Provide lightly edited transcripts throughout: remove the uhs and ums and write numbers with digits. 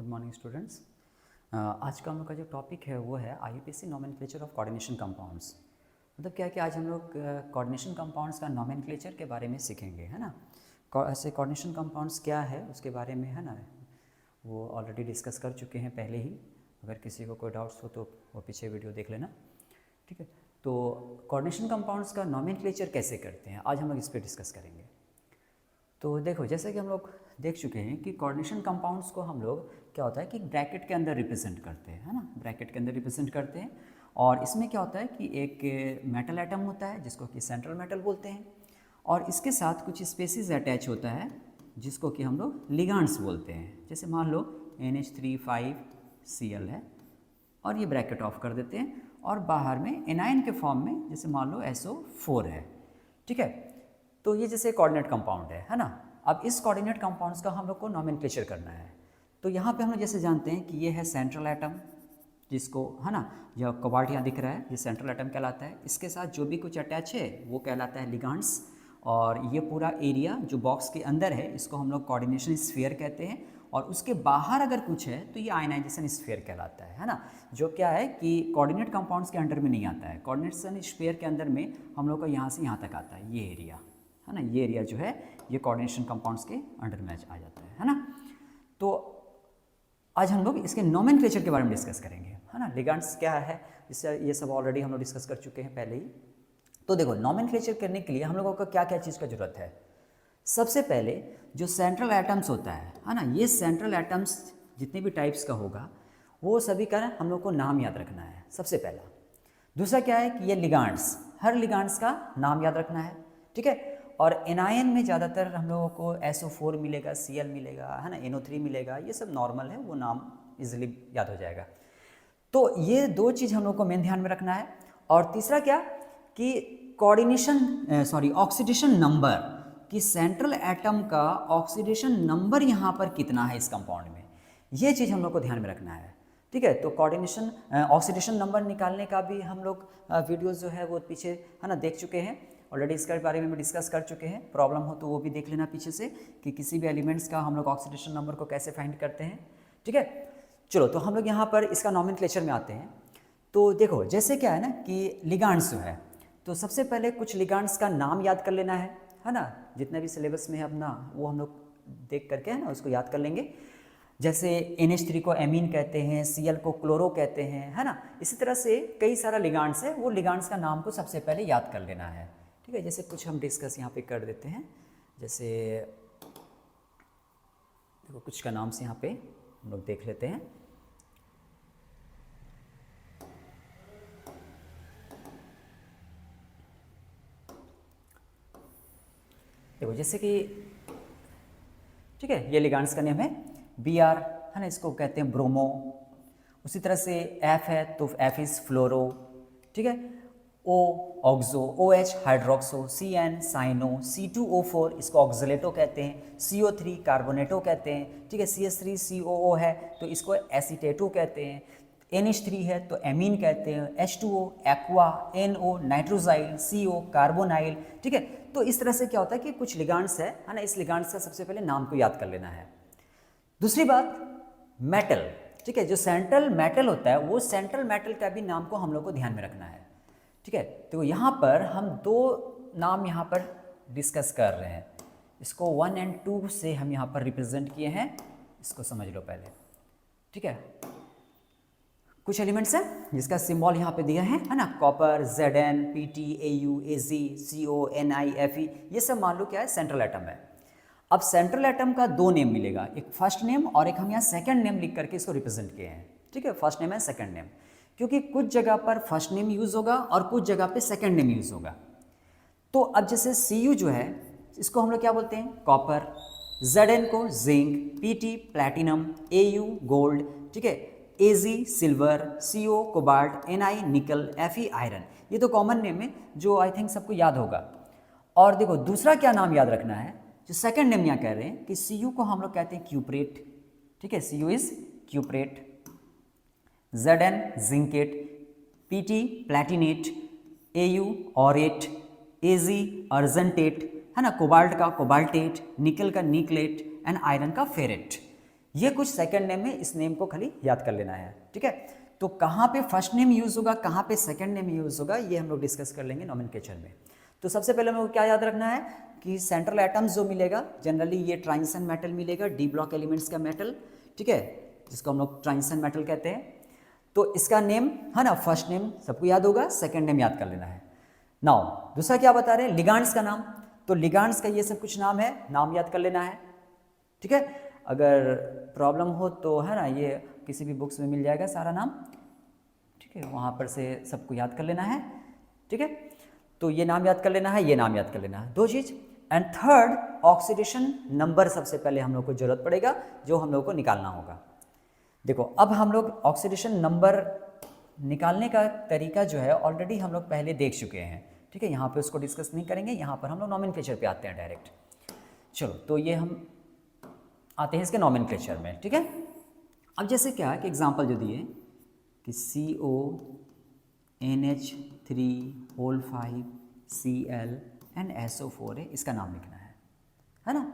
Good morning students. आज का हम लोग का जो टॉपिक है वो है IUPAC nomenclature of coordination compounds. मतलब क्या है कि आज हम लोग कोऑर्डिनेशन कंपाउंड्स का नॉमेनक्लेचर के बारे में सीखेंगे, है ना। ऐसे कोऑर्डिनेशन कंपाउंड्स क्या है उसके बारे में, है ना, वो ऑलरेडी डिस्कस कर चुके हैं पहले ही। अगर किसी को कोई डाउट्स हो तो वो पीछे वीडियो देख लेना, ठीक है। तो कोऑर्डिनेशन कंपाउंड्स का नॉमेनक्लेचर कैसे करते हैं आज हम लोग इस पर डिस्कस करेंगे। तो देखो, जैसे कि हम लोग देख चुके हैं कि कोऑर्डिनेशन कंपाउंड्स को हम लोग क्या होता है कि ब्रैकेट के अंदर रिप्रेजेंट करते हैं, है ना, ब्रैकेट के अंदर रिप्रेजेंट करते हैं। और इसमें क्या होता है कि एक मेटल एटम होता है जिसको कि सेंट्रल मेटल बोलते हैं, और इसके साथ कुछ स्पेसीज अटैच होता है जिसको कि हम लोग लिगांड्स बोलते हैं। जैसे मान लो NH3,5Cl है और ये ब्रैकेट ऑफ कर देते हैं, और बाहर में एनायन के फॉर्म में जैसे मान लो SO4 है, ठीक है। तो ये जैसे कोऑर्डिनेट कंपाउंड है ना। अब इस कोऑर्डिनेट कंपाउंड्स का हम लोग को नॉमेनक्लेचर करना है। तो यहाँ पे हम लोग जैसे जानते हैं कि ये है सेंट्रल एटम, जिसको, है ना, यह कोबाल्ट यहाँ दिख रहा है, ये सेंट्रल एटम कहलाता है। इसके साथ जो भी कुछ अटैच है वो कहलाता है लिगांड्स। और ये पूरा एरिया जो बॉक्स के अंदर है इसको हम लोग कोऑर्डिनेशन स्फीयर कहते हैं। और उसके बाहर अगर कुछ है तो ये आयनाइजेशन स्फीयर कहलाता है ना। जो क्या है कि कोऑर्डिनेट कंपाउंड्स के अंडर में नहीं आता है, कोऑर्डिनेशन स्फीयर के अंदर में हम लोग का यहाँ से यहाँ तक आता है ये एरिया, है ना। ये एरिया जो है ये कोऑर्डिनेशन कंपाउंड्स के अंडर में आ जाता है ना। तो आज हम लोग इसके नॉमेनक्लेचर के बारे में डिस्कस करेंगे, है ना। लिगांड्स क्या है, इससे ये सब ऑलरेडी हम लोग डिस्कस कर चुके हैं पहले ही। तो देखो, नॉमेनक्लेचर करने के लिए हम लोगों को क्या क्या चीज़ का जरूरत है। सबसे पहले जो सेंट्रल एटम्स होता है ना, ये सेंट्रल एटम्स जितने भी टाइप्स का होगा वो सभी का हम लोग को नाम याद रखना है, सबसे पहला। दूसरा क्या है कि ये लिगांड्स, हर लिगांड्स का नाम याद रखना है, ठीक है। और एनायन में ज़्यादातर हम लोगों को SO4 मिलेगा, Cl मिलेगा, है ना, NO3 मिलेगा, ये सब नॉर्मल है, वो नाम इजीली याद हो जाएगा। तो ये दो चीज़ हम लोग को मेन ध्यान में रखना है। और तीसरा क्या कि ऑक्सीडेशन नंबर, कि सेंट्रल एटम का ऑक्सीडेशन नंबर यहाँ पर कितना है इस कंपाउंड में, ये चीज़ हम लोग को ध्यान में रखना है, ठीक है। तो कोऑर्डिनेशन ऑक्सीडेशन नंबर निकालने का भी हम लोग वीडियोस जो है वो पीछे, है ना, देख चुके हैं ऑलरेडी। इसके बारे में भी डिस्कस कर चुके हैं। प्रॉब्लम हो तो वो भी देख लेना पीछे से कि किसी भी एलिमेंट्स का हम लोग ऑक्सीडेशन नंबर को कैसे फाइंड करते हैं, ठीक है। चलो, तो हम लोग यहाँ पर इसका नॉमेनक्लेचर में आते हैं। तो देखो, जैसे क्या है ना कि लिगांड्स जो है, तो सबसे पहले कुछ लिगांड्स का नाम याद कर लेना है ना। जितने भी सिलेबस में है अपना वो हम लोग देख करके, है ना, उसको याद कर लेंगे। जैसे NH3 को एमीन कहते हैं, Cl को क्लोरो कहते हैं, है ना। इसी तरह से कई सारा लिगांड्स है, वो लिगांड्स का नाम को सबसे पहले याद कर लेना है, ठीक है। जैसे कुछ हम डिस्कस यहाँ पे कर देते हैं। जैसे देखो, कुछ का नाम से यहाँ पे हम लोग देख लेते हैं। देखो, जैसे कि, ठीक है, ये लिगांड्स का नेम है Br, है ना, इसको कहते हैं ब्रोमो। उसी तरह से F है तो F इज फ्लोरो, ठीक है। O oxo, OH hydroxo, CN cyano, C2O4 इसको ऑक्सलेटो कहते हैं, CO3 कार्बोनेटो कहते हैं, ठीक है। CH3 COO है तो इसको एसीटेटो कहते हैं। NH3 है तो एमीन कहते हैं, H2O aqua, NO नाइट्रोजाइल, CO carbonyl, ठीक है। तो इस तरह से क्या होता है कि कुछ लिगांड्स है ना, इस लिगांड्स का सबसे पहले नाम को याद कर लेना है। दूसरी बात, मेटल, ठीक है, जो सेंट्रल मेटल होता है वो सेंट्रल मेटल का भी नाम को हम लोग को ध्यान में रखना है, ठीक है। तो यहाँ पर हम दो नाम यहाँ पर डिस्कस कर रहे हैं। इसको 1 और 2 से हम यहाँ पर रिप्रेजेंट किए हैं, इसको समझ लो पहले, ठीक है। कुछ एलिमेंट्स हैं जिसका सिंबल यहाँ पे दिया है ना, copper, Zn, Pt, Au, Ag, Co, Ni, Fe, ये सब मान लो क्या है, सेंट्रल एटम है। अब सेंट्रल एटम का दो नेम मिलेगा, एक फर्स्ट नेम और एक हम यहाँ सेकंड नेम लिख करके इसको रिप्रेजेंट किए हैं, ठीक है। फर्स्ट नेम है, सेकंड नेम, क्योंकि कुछ जगह पर फर्स्ट नेम यूज होगा और कुछ जगह पे सेकंड नेम यूज होगा। तो अब जैसे Cu जो है इसको हम लोग क्या बोलते हैं, कॉपर, Zn को zinc, Pt platinum, Au gold, ठीक है, Ag silver, CO cobalt, Ni निकल, Fe आयरन। ये तो कॉमन नेम है जो आई थिंक सबको याद होगा। और देखो, दूसरा क्या नाम याद रखना है, जो सेकंड नेम यहाँ कह रहे हैं कि Cu को हम लोग कहते हैं क्यूप्रेट, ठीक है, Cu is cuprate, Zn zincate, Pt platinate, Au aurate, Ag argentate, है ना, कोबाल्ट का कोबाल्टेट, निकल का निकलेट एंड आयरन का फेरेट। ये कुछ सेकंड नेम है, इस नेम को खाली याद कर लेना है, ठीक है। तो कहाँ पे फर्स्ट नेम यूज होगा, कहाँ पे सेकंड नेम यूज होगा, ये हम लोग डिस्कस कर लेंगे नोमेनक्लेचर में। तो सबसे पहले हम लोग क्या याद रखना है कि सेंट्रल एटम्स जो मिलेगा जनरली ये ट्रांजिशन मेटल मिलेगा, डी ब्लॉक एलिमेंट्स का मेटल, ठीक है, जिसको हम लोग ट्रांजिशन मेटल कहते हैं। तो इसका नेम है ना, फर्स्ट नेम सबको याद होगा, सेकंड नेम याद कर लेना है। नाउ दूसरा क्या बता रहे हैं, लिगांड्स का नाम। तो लिगांड्स का ये सब कुछ नाम है, नाम याद कर लेना है, ठीक है। अगर प्रॉब्लम हो तो है ना, ये किसी भी बुक्स में मिल जाएगा सारा नाम, ठीक है, वहाँ पर से सबको याद कर लेना है, ठीक है। तो ये नाम याद कर लेना है, ये नाम याद कर लेना है, दो चीज़। एंड थर्ड, ऑक्सीडेशन नंबर सबसे पहले हम लोग को जरूरत पड़ेगा, जो हम लोग को निकालना होगा। देखो अब हम लोग ऑक्सीडेशन नंबर निकालने का तरीका जो है ऑलरेडी हम लोग पहले देख चुके हैं, ठीक है, यहाँ पे उसको डिस्कस नहीं करेंगे, यहाँ पर हम लोग नोमेनक्लेचर पे आते हैं डायरेक्ट। चलो तो ये हम आते हैं इसके नोमेनक्लेचर में, ठीक है। अब जैसे क्या है कि एग्जांपल जो दिए कि CONH3(5)Cl एंड SO4 है, इसका नाम लिखना है ना।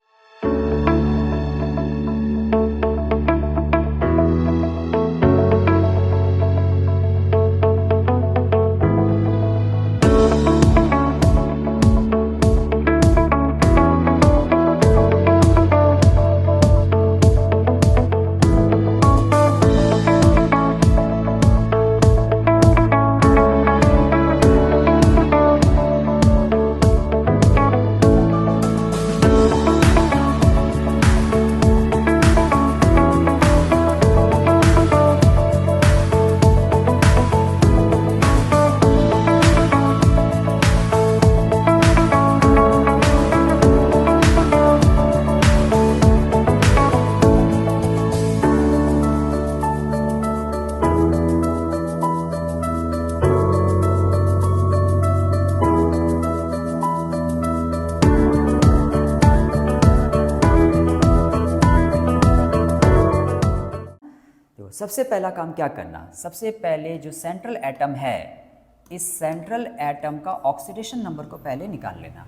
सबसे पहला काम क्या करना, सबसे पहले जो सेंट्रल एटम है, इस सेंट्रल एटम का ऑक्सीडेशन नंबर को पहले निकाल लेना,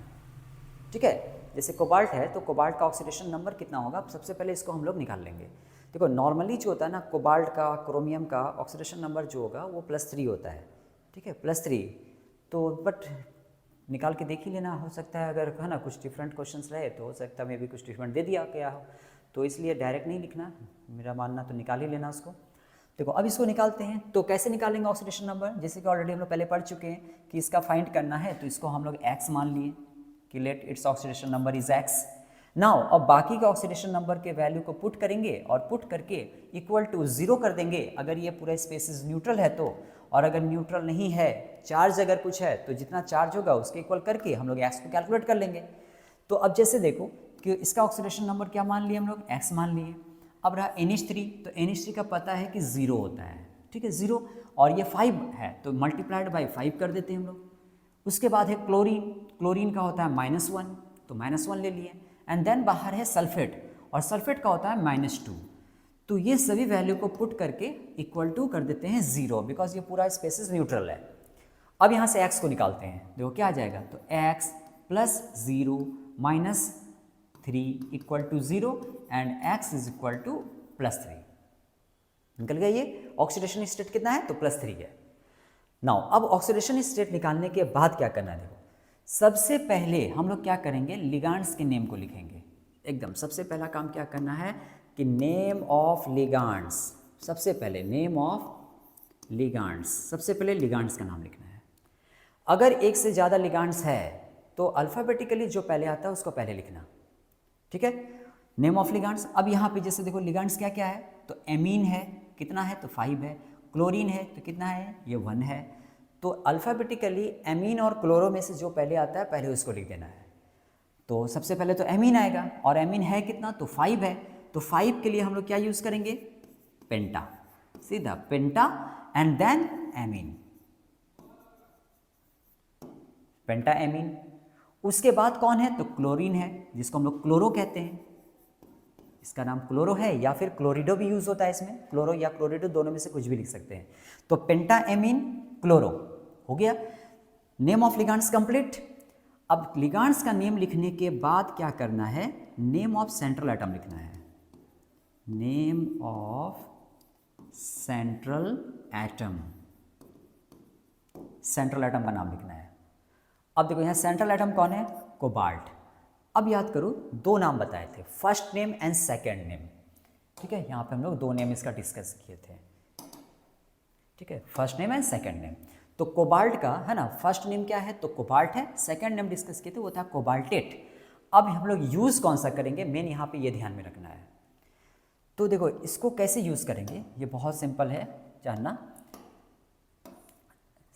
ठीक है। जैसे कोबाल्ट है तो कोबाल्ट का ऑक्सीडेशन नंबर कितना होगा, सबसे पहले इसको हम लोग निकाल लेंगे। देखो नॉर्मली जो होता है ना, कोबाल्ट का, क्रोमियम का ऑक्सीडेशन नंबर जो होगा वो +3 होता है, ठीक है, +3। तो बट निकाल के देख ही लेना, हो सकता है अगर है ना कुछ डिफरेंट क्वेश्चंस रहे तो हो सकता है मे भी कुछ डिफरेंट दे दिया गया हो, तो इसलिए डायरेक्ट नहीं लिखना, मेरा मानना तो निकाल ही लेना उसको। देखो अब इसको निकालते हैं, तो कैसे निकालेंगे ऑक्सीडेशन नंबर, जैसे कि ऑलरेडी हम लोग पहले पढ़ चुके हैं कि इसका फाइंड करना है, तो इसको हम लोग x मान लिए कि let its oxidation number is x। Now अब बाकी के ऑक्सीडेशन नंबर के वैल्यू को पुट करेंगे और पुट करके इक्वल टू 0 कर देंगे अगर ये पूरा स्पेसिस न्यूट्रल है तो, और अगर न्यूट्रल नहीं है, चार्ज अगर कुछ है तो जितना चार्ज होगा उसके इक्वल करके हम लोग x को कैलकुलेट कर लेंगे। तो अब जैसे देखो कि इसका ऑक्सीडेशन नंबर क्या मान लिए हम लोग, x मान लिए। अब रहा NH3, तो NH3 का पता है कि 0 होता है, ठीक है, 0, और ये 5 है तो मल्टीप्लाइड बाई 5 कर देते हैं हम लोग। उसके बाद है क्लोरीन, क्लोरीन का होता है -1, तो -1 ले लिए। एंड देन बाहर है सल्फेट, और सल्फेट का होता है -2। तो ये सभी वैल्यू को पुट करके इक्वल टू कर देते हैं 0, बिकॉज ये पूरा स्पेसिस न्यूट्रल है। अब यहाँ से x को निकालते हैं, देखो क्या आ जाएगा, तो x + 0 - 3 = 0 एंड x = +3। निकल गया ये ऑक्सीडेशन स्टेट कितना है, तो +3 है। नाउ अब ऑक्सीडेशन स्टेट निकालने के बाद क्या करना है, देखो सबसे पहले हम लोग क्या करेंगे, लिगांड्स के नेम को लिखेंगे। एकदम सबसे पहला काम क्या करना है कि नेम ऑफ लिगांड्स, सबसे पहले नेम ऑफ लिगांड्स, सबसे पहले लिगांड्स का नाम लिखना है। अगर एक से ज़्यादा लिगांड्स है तो अल्फ़ाबेटिकली जो पहले आता है उसको पहले लिखना, ठीक है। नेम ऑफ लिगांड्स, अब यहाँ पे जैसे देखो लिगांड्स क्या क्या है, तो एमीन है, कितना है, तो 5 है। क्लोरीन है तो कितना है, ये 1 है। तो अल्फ़ाबेटिकली एमीन और क्लोरो में से जो पहले आता है पहले उसको लिख देना है। तो सबसे पहले तो एमीन आएगा, और एमीन है कितना, तो 5 है। तो 5 के लिए हम लोग क्या यूज़ करेंगे, पेंटा, सीधा penta and then amine, penta amine. उसके बाद कौन है, तो क्लोरीन है, जिसको हम लोग क्लोरो कहते हैं, इसका नाम क्लोरो है, या फिर क्लोरिडो भी यूज होता है इसमें, क्लोरो या क्लोरिडो दोनों में से कुछ भी लिख सकते हैं। तो पेंटा एमीन क्लोरो हो गया। Name of ligands complete. अब लिगांड्स का नेम लिखने के बाद क्या करना है, नेम ऑफ सेंट्रल एटम लिखना है। Name of central atom, central atom का नाम लिखना है। अब देखो यहाँ सेंट्रल एटम कौन है, कोबाल्ट। अब याद करो दो नाम बताए थे, first name and second name, ठीक है। यहाँ पे हम लोग दो नेम इसका डिस्कस किए थे, ठीक है, first name and second name. तो कोबाल्ट का है ना, फर्स्ट नेम क्या है, तो कोबाल्ट है, सेकेंड नेम डिस्कस किए थे वो था कोबाल्टेट। अब हम लोग यूज़ कौन सा करेंगे, मेन यहाँ पे ये ध्यान में रखना है। तो देखो इसको कैसे यूज़ करेंगे, ये बहुत सिंपल है जानना।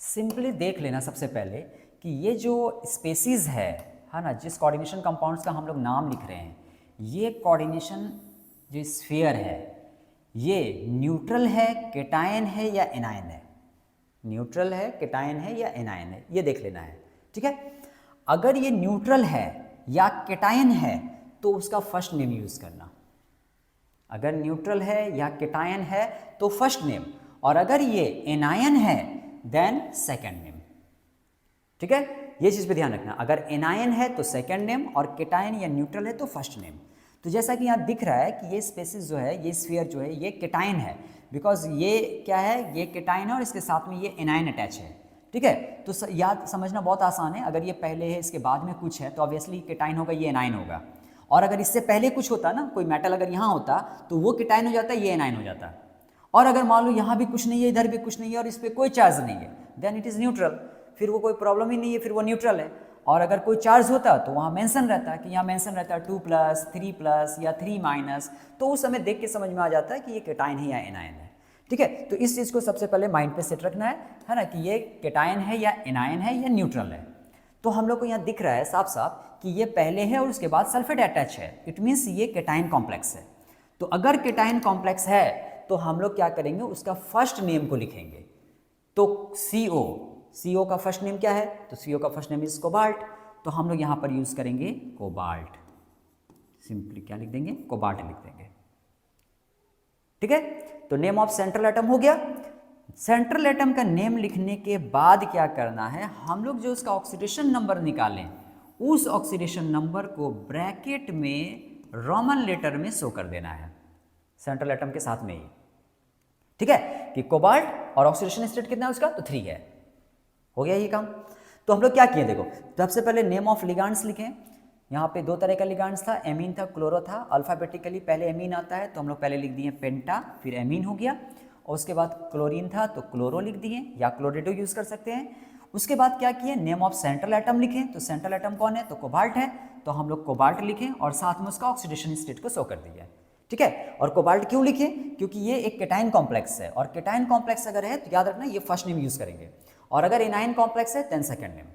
सिंपली देख लेना सबसे पहले कि ये जो स्पेसीज है ना, जिस कोऑर्डिनेशन कंपाउंड्स का हम लोग नाम लिख रहे हैं, ये कोऑर्डिनेशन जो स्फीयर है ये न्यूट्रल है, केटायन है या एनायन है, न्यूट्रल है, केटायन है या एनायन है, ये देख लेना है, ठीक है। अगर ये न्यूट्रल है या केटायन है तो उसका फर्स्ट नेम यूज़ करना। अगर न्यूट्रल है या केटायन है तो फर्स्ट नेम, और अगर ये एनायन है देन सेकेंड नेम, ठीक है। ये चीज़ पे ध्यान रखना, अगर एनायन है तो सेकेंड नेम और केटायन या न्यूट्रल है तो फर्स्ट नेम। तो जैसा कि यहाँ दिख रहा है कि ये स्पेसिस जो है, ये स्फीयर जो है ये केटायन है, बिकॉज ये क्या है, ये केटायन है और इसके साथ में ये एनायन अटैच है, ठीक है। तो याद समझना बहुत आसान है, अगर ये पहले है इसके बाद में कुछ है तो ऑब्वियसली केटायन होगा, ये एनायन होगा। और अगर इससे पहले कुछ होता ना, कोई मेटल अगर यहाँ होता तो वो केटायन हो जाता, ये एनायन हो जाता। और अगर मान लो यहाँ भी कुछ नहीं है, इधर भी कुछ नहीं है और इस पर कोई चार्ज नहीं है, देन इट इज़ न्यूट्रल, फिर वो कोई प्रॉब्लम ही नहीं है, फिर वो न्यूट्रल है। और अगर कोई चार्ज होता तो वहाँ मेंशन रहता है कि यहाँ मेंशन रहता है 2+, 3+ या 3-, तो उस समय देख के समझ में आ जाता है कि ये केटायन है या एनायन है, ठीक है। तो इस चीज़ को सबसे पहले माइंड पे सेट रखना है ना, कि ये केटायन है या एनायन है या न्यूट्रल है। तो हम लोग को यहाँ दिख रहा है साफ साफ कि ये पहले है और उसके बाद सल्फेट अटैच है, इट मीन्स ये केटायन कॉम्प्लेक्स है। तो अगर केटायन कॉम्प्लेक्स है तो हम लोग क्या करेंगे, उसका फर्स्ट नेम को लिखेंगे। तो CO का फर्स्ट नेम क्या है, तो CO का फर्स्ट नेम इज कोबाल्ट, तो हम लोग यहाँ पर यूज करेंगे कोबाल्ट, सिंपली क्या लिख देंगे, कोबाल्ट लिख देंगे, ठीक है। तो नेम ऑफ सेंट्रल एटम हो गया। सेंट्रल एटम का नेम लिखने के बाद क्या करना है, हम लोग जो उसका ऑक्सीडेशन नंबर निकालें, उस ऑक्सीडेशन नंबर को ब्रैकेट में रोमन लेटर में शो कर देना है सेंट्रल एटम के साथ में ही, ठीक है, कि कोबाल्ट और ऑक्सीडेशन स्टेट कितना है उसका, तो 3 है। हो गया ये काम। तो हम लोग क्या किए, देखो सबसे पहले नेम ऑफ लिगांड्स लिखें। यहाँ पे 2 तरह का लिगांड्स था, एमीन था, क्लोरो था। अल्फाबेटिकली पहले एमीन आता है तो हम लोग पहले लिख दिए पेंटा, फिर एमीन हो गया, और उसके बाद क्लोरीन था तो क्लोरो लिख दिए, या क्लोरेटो यूज कर सकते हैं। उसके बाद क्या किए, नेम ऑफ सेंट्रल एटम लिखें, तो सेंट्रल एटम कौन है, तो कोबाल्ट है, तो हम लोग कोबाल्ट लिखें और साथ में उसका ऑक्सीडेशन स्टेट को शो कर दिया, ठीक है। और कोबाल्ट क्यों लिखे, क्योंकि ये एक केटायन कॉम्प्लेक्स है, और केटायन कॉम्प्लेक्स अगर है तो याद रखना ये फर्स्ट नेम यूज करेंगे, और अगर एनायन कॉम्प्लेक्स है देन सेकेंड नेम।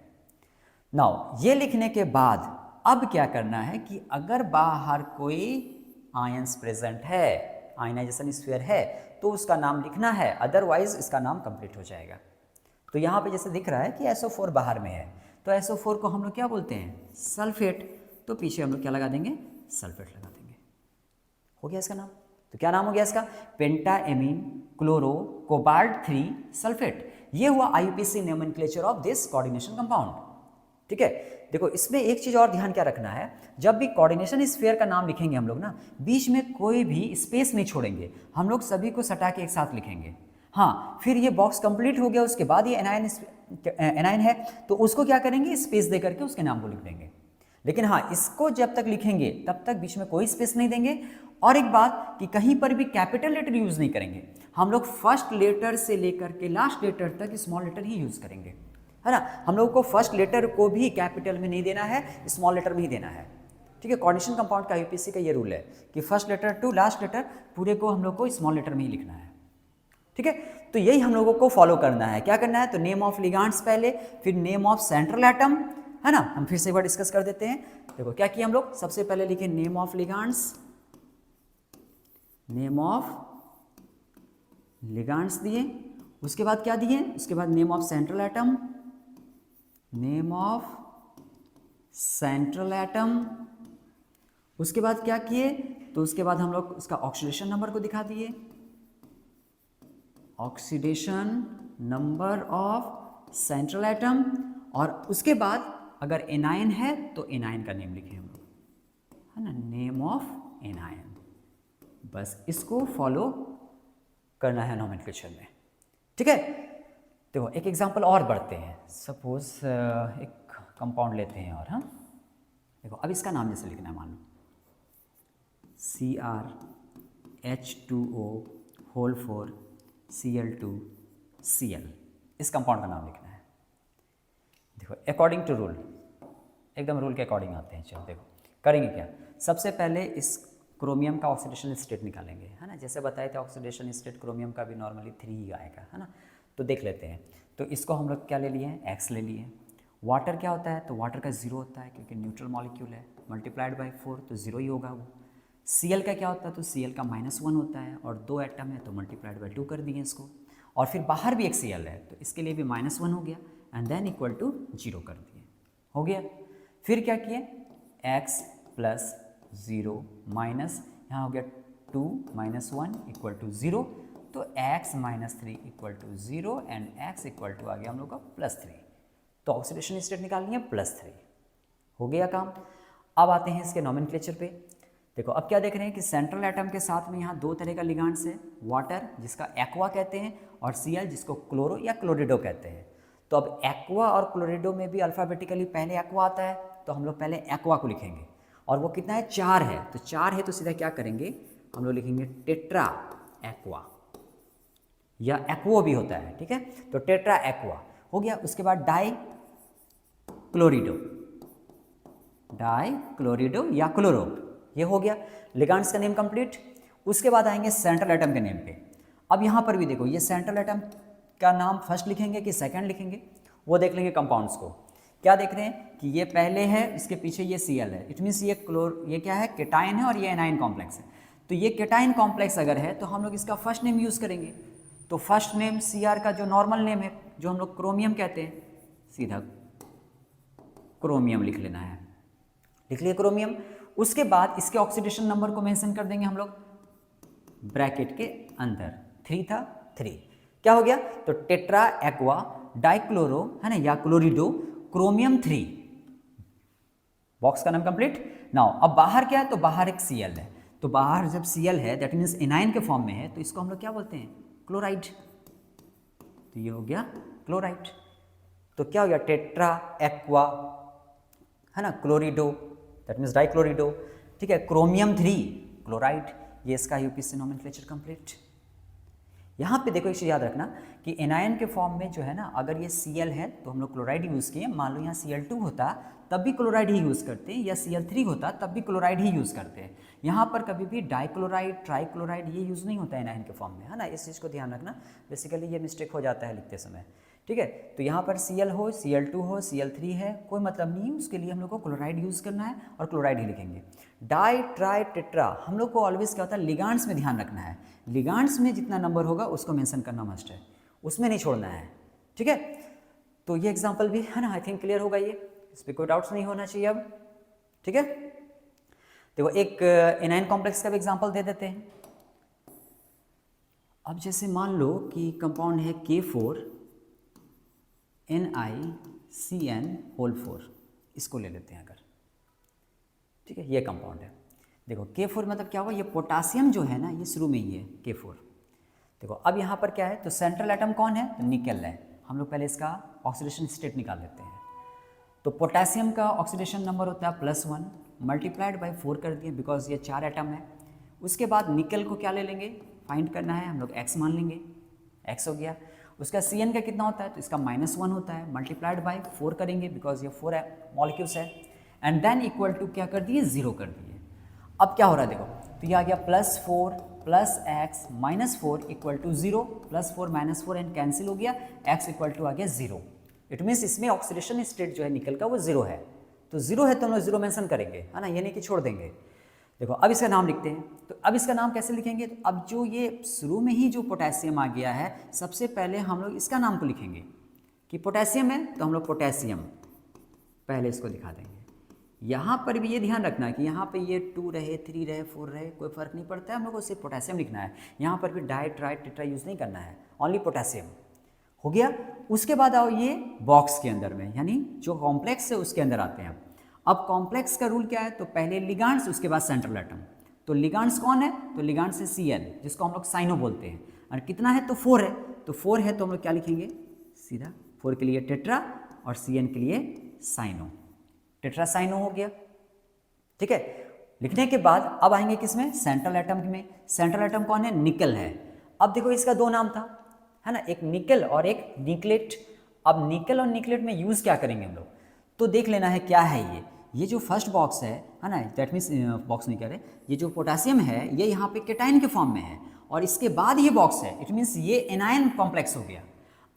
नाउ ये लिखने के बाद अब क्या करना है कि अगर बाहर कोई आयंस प्रेजेंट है, आयनाइजेशन स्फीयर है, तो उसका नाम लिखना है, अदरवाइज इसका नाम कंप्लीट हो जाएगा। तो यहाँ पे जैसे दिख रहा है कि SO4 बाहर में है, तो SO4 को हम लोग क्या बोलते हैं, सल्फेट, तो पीछे हम लोग क्या लगा देंगे, सल्फेट लगा देंगे। हो गया इसका नाम। तो क्या नाम हो गया इसका, पेंटा एमीन क्लोरो कोबाल्ट 3 सल्फेट। ये हुआ IUPAC nomenclature of this coordination compound, ठीक है। देखो इसमें एक चीज और ध्यान क्या रखना है, जब भी कोऑर्डिनेशन स्फीयर का नाम लिखेंगे हम लोग ना, बीच में कोई भी स्पेस नहीं छोड़ेंगे, हम लोग सभी को सटा के एक साथ लिखेंगे। हाँ, फिर ये बॉक्स कंप्लीट हो गया, उसके बाद ये एनायन है तो उसको क्या करेंगे, स्पेस दे करके उसके नाम को लिख देंगे। लेकिन हाँ, इसको जब तक लिखेंगे तब तक बीच में कोई स्पेस नहीं देंगे। और एक बात कि कहीं पर भी कैपिटल लेटर यूज नहीं करेंगे, हम लोग फर्स्ट लेटर से लेकर के लास्ट लेटर तक स्मॉल लेटर ही यूज करेंगे, है ना। हम लोगों को फर्स्ट लेटर को भी कैपिटल में नहीं देना है, स्मॉल लेटर में ही देना है, ठीक है। कोऑर्डिनेशन कंपाउंड का IUPAC का ये रूल है कि first letter to last letter पूरे को हम लोग को स्मॉल लेटर में ही लिखना है, ठीक है। तो यही हम लोगों को फॉलो करना है। क्या करना है, तो नेम ऑफ लिगांड्स पहले, फिर नेम ऑफ सेंट्रल एटम, है ना। हम फिर से एक बार डिस्कस कर देते हैं। देखो क्या किया हम लोग, सबसे पहले लिखे नेम ऑफ लिगांड्स, नेम ऑफ लिगांड्स दिए, उसके बाद क्या दिए, उसके बाद name of central atom, name of central atom, उसके बाद क्या किए, तो उसके बाद हम लोग उसका ऑक्सीडेशन नंबर को दिखा दिए, oxidation number of central atom, और उसके बाद अगर एनायन है तो एनायन का नेम लिखे हम लोग, है ना, नेम ऑफ एनायन। बस इसको फॉलो करना है नोमेनक्लेचर में, ठीक है। देखो एक एग्जांपल और बढ़ते हैं, सपोज एक कंपाउंड लेते हैं और, हाँ देखो अब इसका नाम जैसे लिखना है, मान लो CrH2O होल 4 Cl2Cl, इस कंपाउंड का नाम लिखना है। देखो अकॉर्डिंग टू रूल, एकदम रूल के अकॉर्डिंग आते हैं। चलो देखो करेंगे क्या, सबसे पहले इस क्रोमियम का ऑक्सीडेशन स्टेट निकालेंगे, है ना। जैसे बताए थे ऑक्सीडेशन स्टेट क्रोमियम का भी नॉर्मली 3 ही आएगा, है ना। तो देख लेते हैं, तो इसको हम लोग क्या ले लिए हैं, X ले लिए। वाटर क्या होता है, तो वाटर का 0 होता है क्योंकि न्यूट्रल मॉलिक्यूल है, मल्टीप्लाइड बाई 4 तो 0 ही होगा वो। Cl का क्या होता है, तो Cl का -1 होता है और 2 एटम है तो मल्टीप्लाइड बाई 2 कर दिए इसको, और फिर बाहर भी एक Cl है तो इसके लिए भी -1 हो गया एंड देन इक्वल टू 0 कर दिए, हो गया। फिर क्या किए, x प्लस 0 माइनस यहाँ हो गया 2 - 1 इक्वल टू 0, तो x - 3 equal to 0 and x equal to आ गया हम लोग का +3। तो ऑक्सीडेशन स्टेट निकालनी है +3, हो गया काम। अब आते हैं इसके नोमेनक्लेचर पे। देखो अब क्या देख रहे हैं कि सेंट्रल एटम के साथ में यहाँ 2 तरह का लिगांड्स है, वाटर जिसका एक्वा कहते हैं और Cl जिसको क्लोरो या क्लोरिडो कहते हैं। तो अब एक्वा और क्लोरिडो में भी अल्फ़ाबेटिकली पहले एक्वा आता है, तो हम लोग पहले एक्वा को लिखेंगे और वो कितना है, 4 है। तो 4 है तो सीधा क्या करेंगे, हम लोग लिखेंगे टेट्रा एक्वा, या एक्वो भी होता है, ठीक है। तो टेट्रा एक्वा हो गया। उसके बाद डाई क्लोरिडो या क्लोरो, ये हो गया लिगांड्स का नेम कंप्लीट। उसके बाद आएंगे सेंट्रल एटम के नेम पे। अब यहाँ पर भी देखो ये सेंट्रल एटम का नाम फर्स्ट लिखेंगे कि सेकंड लिखेंगे, वो देख लेंगे कंपाउंड्स को। क्या देख रहे हैं कि ये पहले है, इसके पीछे ये Cl है, इट मीन्स ये क्या है, केटाइन है और ये एनाइन कॉम्प्लेक्स है। तो ये केटाइन कॉम्प्लेक्स अगर है तो हम लोग इसका फर्स्ट नेम यूज़ करेंगे। तो फर्स्ट नेम Cr का जो नॉर्मल नेम है, जो हम लोग क्रोमियम कहते हैं, सीधा क्रोमियम लिख लेना है, लिख लिए क्रोमियम। उसके बाद इसके ऑक्सीडेशन नंबर को मेंशन कर देंगे हम लोग ब्रैकेट के अंदर, 3 था 3, क्या हो गया, तो टेट्रा एक्वा डाइक्लोरो, है ना, या क्लोरिडो क्रोमियम 3, बॉक्स का नाम कंप्लीट। नाउ अब बाहर क्या है, तो बाहर एक Cl है, तो बाहर जब Cl है दैट मीन्स एनाइन के फॉर्म में है, तो इसको हम लोग क्या बोलते हैं, क्लोराइड। तो ये हो गया क्लोराइड। तो क्या हो गया, टेट्रा एक्वा, है ना, क्लोरिडो दैट मीन्स डाइक्लोरिडो, ठीक है, क्रोमियम 3 क्लोराइड, ये इसका यूपीसी नोमेनक्लेचर कंप्लीट। यहाँ पे देखो एक चीज़ याद रखना कि एनायन के फॉर्म में जो है ना, अगर ये Cl है तो हम लोग क्लोराइड यूज़ किए, मान लो यहाँ Cl2 होता तब भी क्लोराइड ही यूज़ करते हैं, या Cl3 होता तब भी क्लोराइड ही यूज़ करते हैं। यहाँ पर कभी भी डाइक्लोराइड ट्राइक्लोराइड ये यूज़ नहीं होता है एनायन के फॉर्म में, है ना, इस चीज़ को ध्यान रखना, बेसिकली ये मिस्टेक हो जाता है लिखते समय, ठीक है। तो यहाँ पर Cl हो, Cl2 हो, Cl3 है, कोई मतलब नहीं है, उसके लिए हम लोग को क्लोराइड यूज़ करना है और क्लोराइड ही लिखेंगे। डाई ट्राई टेट्रा, हम लोग को ऑलवेज क्या होता है, लिगांड्स में ध्यान रखना है, लिगांड्स में जितना नंबर होगा उसको मेंशन करना मस्ट है, उसमें नहीं छोड़ना है, ठीक है। तो ये एग्जांपल भी है ना, आई थिंक क्लियर होगा, ये इस पर कोई डाउट्स नहीं होना चाहिए अब, ठीक है। देखो एक एनाइन कॉम्प्लेक्स का भी एग्जांपल दे देते हैं। अब जैसे मान लो कि कंपाउंड है K4NiCN4, इसको ले लेते हैं अगर, ठीक है, ये कंपाउंड है। देखो K4 मतलब क्या हुआ, ये पोटासियम जो है ना, ये शुरू में ही है K4। देखो अब यहाँ पर क्या है, तो सेंट्रल एटम कौन है, तो निकल है। हम लोग पहले इसका ऑक्सीडेशन स्टेट निकाल लेते हैं। तो पोटासियम का ऑक्सीडेशन नंबर होता है +1 मल्टीप्लाइड बाई 4 कर दिए, बिकॉज ये 4 एटम है। उसके बाद निकल को क्या ले लेंगे, फाइंड करना है, हम लोग x मान लेंगे, x हो गया। उसका Cn का कितना होता है, तो इसका -1 होता है, मल्टीप्लाइड बाई 4 करेंगे, बिकॉज ये 4 मॉलिक्यूल्स है, एंड देन इक्वल टू क्या कर दिए, 0 कर दिए। अब क्या हो रहा है देखो, तो ये आ गया +4 + x -4 equal to 0, +4 -4 and cancel हो गया, x इक्वल टू आ गया 0। इट मीन्स इसमें ऑक्सीडेशन स्टेट जो है निकल का वो 0 है, तो 0 है तो हम लोग 0 मेंशन करेंगे, है ना, ये नहीं कि छोड़ देंगे। देखो अब इसका नाम लिखते हैं, तो अब इसका नाम कैसे लिखेंगे, तो अब जो ये शुरू में ही जो पोटेशियम आ गया है, सबसे पहले हम लोग इसका नाम को लिखेंगे कि पोटेशियम है, तो हम लोग पोटेशियम पहले इसको दिखा देंगे। यहाँ पर भी ये ध्यान रखना है कि यहाँ पे ये 2 रहे 3 रहे 4 रहे, कोई फर्क नहीं पड़ता है, हम लोग को सिर्फ पोटेशियम लिखना है। यहाँ पर भी डाई ट्राई टेट्रा यूज़ नहीं करना है, ओनली पोटेशियम, हो गया। उसके बाद आओ ये बॉक्स के अंदर में, यानी जो कॉम्प्लेक्स है उसके अंदर आते हैं। अब कॉम्प्लेक्स का रूल क्या है, तो पहले लिगांड्स, उसके बाद सेंट्रल एटम। तो लिगांड्स कौन है? तो लिगांड्स है CN, जिसको हम लोग साइनो बोलते हैं। और कितना है? तो 4 है। तो 4 है तो हम लोग क्या लिखेंगे? सीधा 4 के लिए टेट्रा और CN के लिए साइनो, टेट्रा साइनो हो गया। ठीक है, लिखने के बाद अब आएंगे किसमें? सेंट्रल एटम में। सेंट्रल एटम कौन है? निकल है। अब देखो इसका 2 नाम था, है ना, एक निकल और एक निकलेट। अब निकल और निकलेट में यूज़ क्या करेंगे हम लोग? तो देख लेना है क्या है ये जो फर्स्ट बॉक्स है ना, दैट मीन्स बॉक्स नहीं कह रहे, ये जो पोटासियम है ये यहाँ पे केटाइन के फॉर्म में है, और इसके बाद ये बॉक्स है, इट मीन्स ये एनायन कॉम्प्लेक्स हो गया।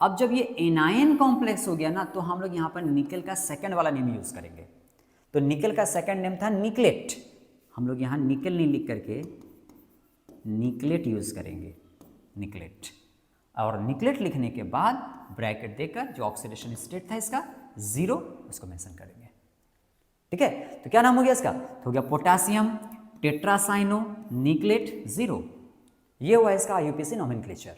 अब जब ये एनायन कॉम्प्लेक्स हो गया ना, तो हम लोग यहाँ पर निकल का सेकंड वाला नेम यूज़ करेंगे। तो निकल का सेकंड नेम था निकलेट, हम लोग यहाँ निकल नहीं लिख करके निकलेट यूज़ करेंगे, निकलेट। और निकलेट लिखने के बाद ब्रैकेट देकर जो ऑक्सीडेशन स्टेट था इसका 0, उसको मेंशन करेंगे। ठीक है, तो क्या नाम हो गया इसका? तो हो गया पोटासियम टेट्रासाइनो निकलेट 0। ये हुआ इसका IUPAC नोमेनक्लेचर।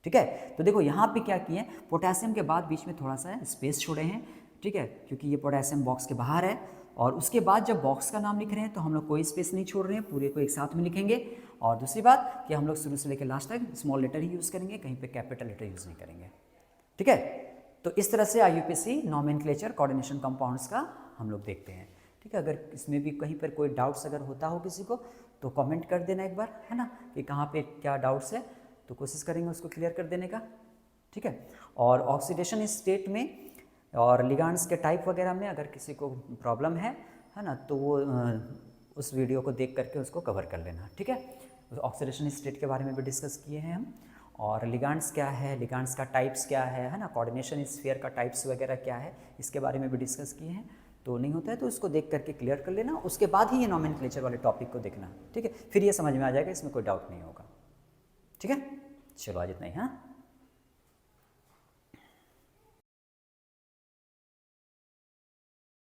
ठीक है, तो देखो यहाँ पे क्या किए, पोटासियम के बाद बीच में थोड़ा सा स्पेस छोड़े हैं। ठीक है, क्योंकि ये पोटासियम बॉक्स के बाहर है, और उसके बाद जब बॉक्स का नाम लिख रहे हैं तो हम लोग कोई स्पेस नहीं छोड़ रहे हैं, पूरे को एक साथ में लिखेंगे। और दूसरी बात कि हम लोग शुरू से लेकर लास्ट तक स्मॉल लेटर ही यूज़ करेंगे, कहीं पे कैपिटल लेटर यूज़ नहीं करेंगे। ठीक है, तो इस तरह से IUPAC नोमेनक्लेचर कोऑर्डिनेशन कंपाउंड्स का हम लोग देखते हैं। ठीक है, अगर इसमें भी कहीं पर कोई डाउट्स अगर होता हो किसी को तो कमेंट कर देना एक बार, है ना, कि कहाँ पे क्या डाउट्स है, तो कोशिश करेंगे उसको क्लियर कर देने का। ठीक है, और ऑक्सीडेशन स्टेट में और लिगांड्स के टाइप वगैरह में अगर किसी को प्रॉब्लम है ना, तो वो उस वीडियो को देख करके उसको कवर कर लेना। ठीक है, ऑक्सीडेशन स्टेट के बारे में भी डिस्कस किए हैं हम, और लिगांड्स क्या है, लिगांड्स का टाइप्स क्या है ना, कोऑर्डिनेशन स्फीयर का टाइप्स वगैरह क्या है, इसके बारे में भी डिस्कस किए हैं। तो नहीं होता है तो उसको देख करके क्लियर कर लेना, उसके बाद ही ये नोमेनक्लेचर वाले टॉपिक को देखना। ठीक है, फिर ये समझ में आ जाएगा, इसमें कोई डाउट नहीं होगा। ठीक है, चलो आज इतना ही। हाँ।